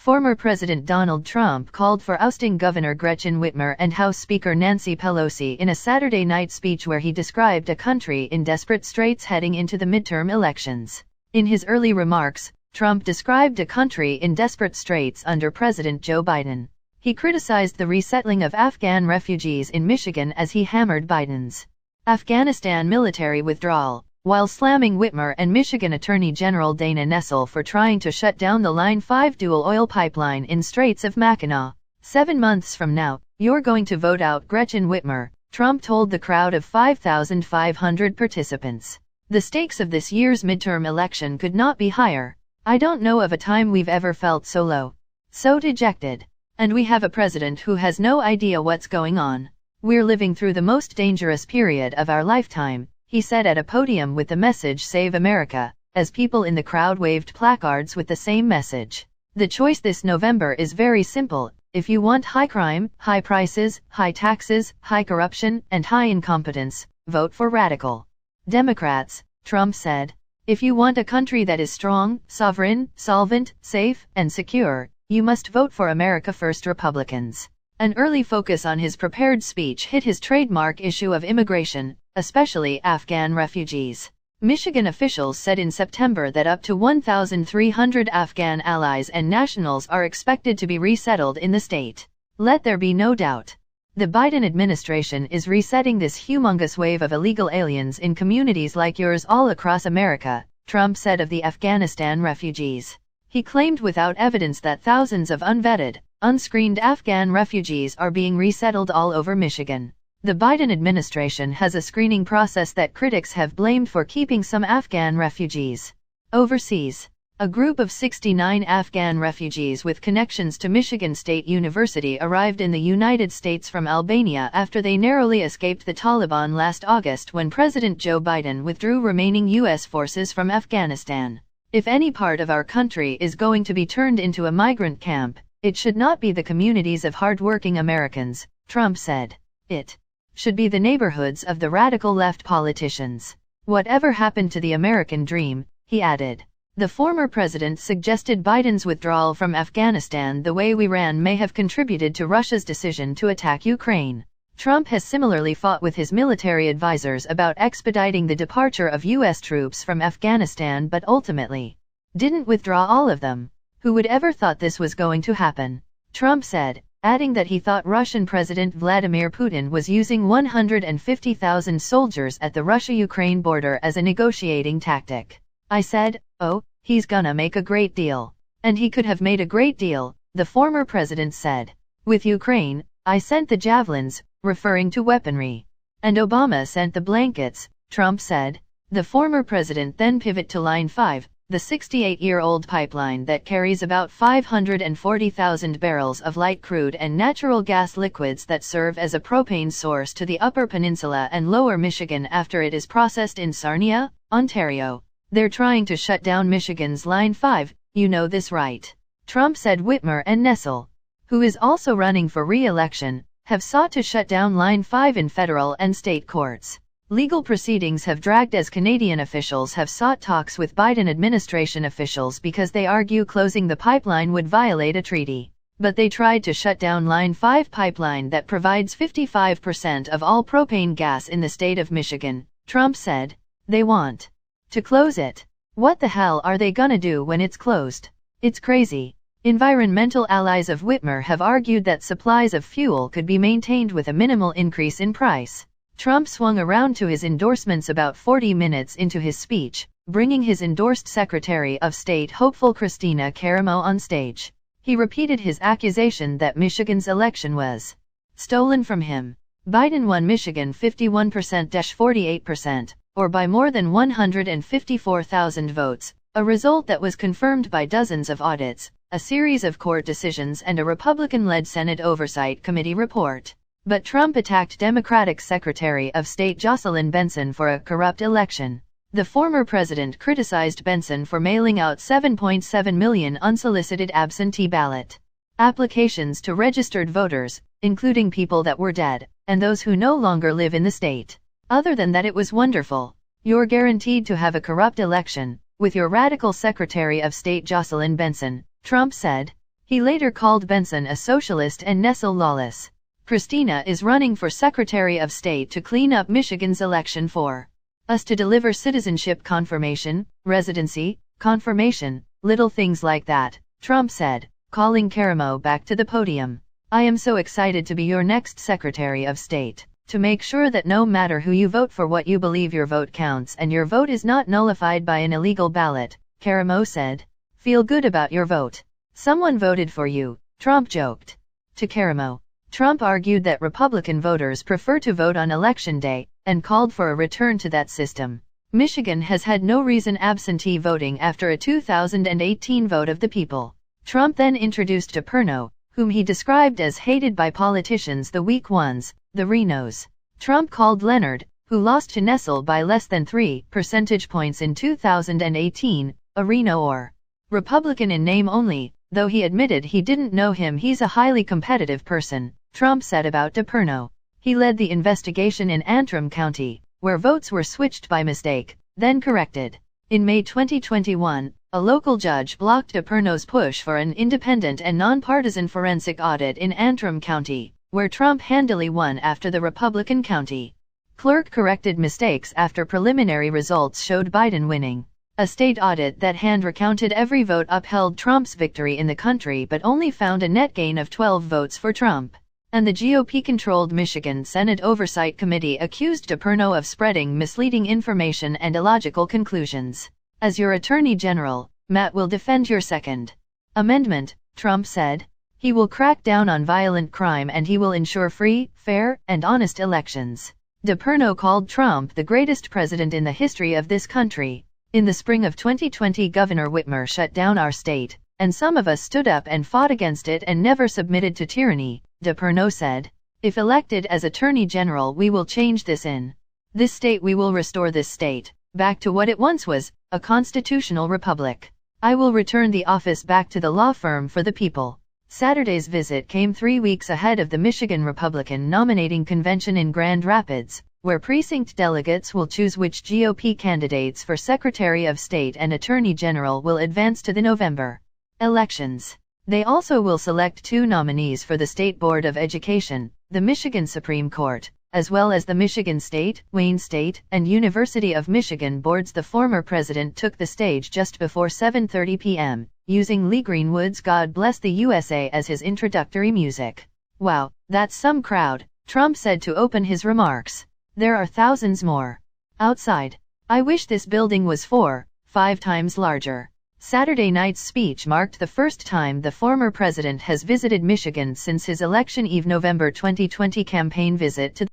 Former President Donald Trump called for ousting Governor Gretchen Whitmer and House Speaker Nancy Pelosi in a Saturday night speech where he described a country in desperate straits heading into the midterm elections. In his early remarks, Trump described a country in desperate straits under President Joe Biden. He criticized the resettling of Afghan refugees in Michigan as he hammered Biden's Afghanistan military withdrawal, while slamming Whitmer and Michigan Attorney General Dana Nessel for trying to shut down the Line 5 dual oil pipeline in Straits of Mackinac. 7 months from now, you're going to vote out Gretchen Whitmer, Trump told the crowd of 5,500 participants. The stakes of this year's midterm election could not be higher. I don't know of a time we've ever felt so low, so dejected. And we have a president who has no idea what's going on. We're living through the most dangerous period of our lifetime, he said at a podium with the message Save America, as people in the crowd waved placards with the same message. The choice this November is very simple. If you want high crime, high prices, high taxes, high corruption, and high incompetence, vote for radical Democrats, Trump said. If you want a country that is strong, sovereign, solvent, safe, and secure, you must vote for America First Republicans. An early focus on his prepared speech hit his trademark issue of immigration, especially Afghan refugees. Michigan officials said in September that up to 1,300 Afghan allies and nationals are expected to be resettled in the state. Let there be no doubt. The Biden administration is resetting this humongous wave of illegal aliens in communities like yours all across America, Trump said of the Afghanistan refugees. He claimed without evidence that thousands of unvetted, unscreened Afghan refugees are being resettled all over Michigan. The Biden administration has a screening process that critics have blamed for keeping some Afghan refugees overseas. A group of 69 Afghan refugees with connections to Michigan State University arrived in the United States from Albania after they narrowly escaped the Taliban last August when President Joe Biden withdrew remaining U.S. forces from Afghanistan. If any part of our country is going to be turned into a migrant camp, it should not be the communities of hardworking Americans, Trump said. It should be the neighborhoods of the radical left politicians. Whatever happened to the American dream, he added. The former president suggested Biden's withdrawal from Afghanistan the way we ran may have contributed to Russia's decision to attack Ukraine. Trump has similarly fought with his military advisors about expediting the departure of U.S. troops from Afghanistan but ultimately didn't withdraw all of them. Who would ever thought this was going to happen? Trump said, adding that he thought Russian President Vladimir Putin was using 150,000 soldiers at the Russia-Ukraine border as a negotiating tactic. I said, oh, he's gonna make a great deal. And he could have made a great deal, the former president said. With Ukraine, I sent the javelins, referring to weaponry. And Obama sent the blankets, Trump said. The former president then pivoted to Line 5, the 68-year-old pipeline that carries about 540,000 barrels of light crude and natural gas liquids that serve as a propane source to the Upper Peninsula and Lower Michigan after it is processed in Sarnia, Ontario. They're trying to shut down Michigan's Line 5, you know this right. Trump said Whitmer and Nessel, who is also running for re-election, have sought to shut down Line 5 in federal and state courts. Legal proceedings have dragged as Canadian officials have sought talks with Biden administration officials because they argue closing the pipeline would violate a treaty. But they tried to shut down Line 5 pipeline that provides 55% of all propane gas in the state of Michigan, Trump said. They want to close it. What the hell are they gonna do when it's closed? It's crazy. Environmental allies of Whitmer have argued that supplies of fuel could be maintained with a minimal increase in price. Trump swung around to his endorsements about 40 minutes into his speech, bringing his endorsed Secretary of State hopeful Kristina Karamo on stage. He repeated his accusation that Michigan's election was stolen from him. Biden won Michigan 51%-48%, or by more than 154,000 votes, a result that was confirmed by dozens of audits, a series of court decisions and a Republican-led Senate Oversight Committee report. But Trump attacked Democratic Secretary of State Jocelyn Benson for a corrupt election. The former president criticized Benson for mailing out 7.7 million unsolicited absentee ballot applications to registered voters, including people that were dead, and those who no longer live in the state. Other than that, it was wonderful. You're guaranteed to have a corrupt election, with your radical Secretary of State Jocelyn Benson, Trump said. He later called Benson a socialist and Nessel lawless. Christina is running for Secretary of State to clean up Michigan's election for us to deliver citizenship confirmation, residency, confirmation, little things like that, Trump said, calling Karamo back to the podium. I am so excited to be your next Secretary of State, to make sure that no matter who you vote for, what you believe, your vote counts and your vote is not nullified by an illegal ballot, Karamo said. Feel good about your vote. Someone voted for you, Trump joked. To Karamo, Trump argued that Republican voters prefer to vote on Election Day, and called for a return to that system. Michigan has had no recent absentee voting after a 2018 vote of the people. Trump then introduced DePerno, whom he described as hated by politicians, the weak ones, the Renos. Trump called Leonard, who lost to Nessel by less than 3 percentage points in 2018, a Reno or Republican in name only, though he admitted he didn't know him. He's a highly competitive person, Trump said about DePerno. He led the investigation in Antrim County, where votes were switched by mistake, then corrected. In May 2021, a local judge blocked DePerno's push for an independent and nonpartisan forensic audit in Antrim County, where Trump handily won after the Republican county clerk corrected mistakes after preliminary results showed Biden winning. A state audit that hand-recounted every vote upheld Trump's victory in the country but only found a net gain of 12 votes for Trump. And the GOP-controlled Michigan Senate Oversight Committee accused DePerno of spreading misleading information and illogical conclusions. As your Attorney General, Matt will defend your Second Amendment, Trump said. He will crack down on violent crime and he will ensure free, fair, and honest elections. DePerno called Trump the greatest president in the history of this country. In the spring of 2020, Governor Whitmer shut down our state, and some of us stood up and fought against it and never submitted to tyranny, DePerno said. If elected as Attorney General, we will change this in this state. We will restore this state back to what it once was, a constitutional republic. I will return the office back to the law firm for the people. Saturday's visit came 3 weeks ahead of the Michigan Republican nominating convention in Grand Rapids, where precinct delegates will choose which GOP candidates for Secretary of State and Attorney General will advance to the November elections. They also will select 2 nominees for the State Board of Education, the Michigan Supreme Court, as well as the Michigan State, Wayne State, and University of Michigan boards. The former president took the stage just before 7:30 p.m., using Lee Greenwood's God Bless the USA as his introductory music. Wow, that's some crowd, Trump said to open his remarks. There are thousands more outside. I wish this building was 4, 5 times larger. Saturday night's speech marked the first time the former president has visited Michigan since his election eve November 2020 campaign visit to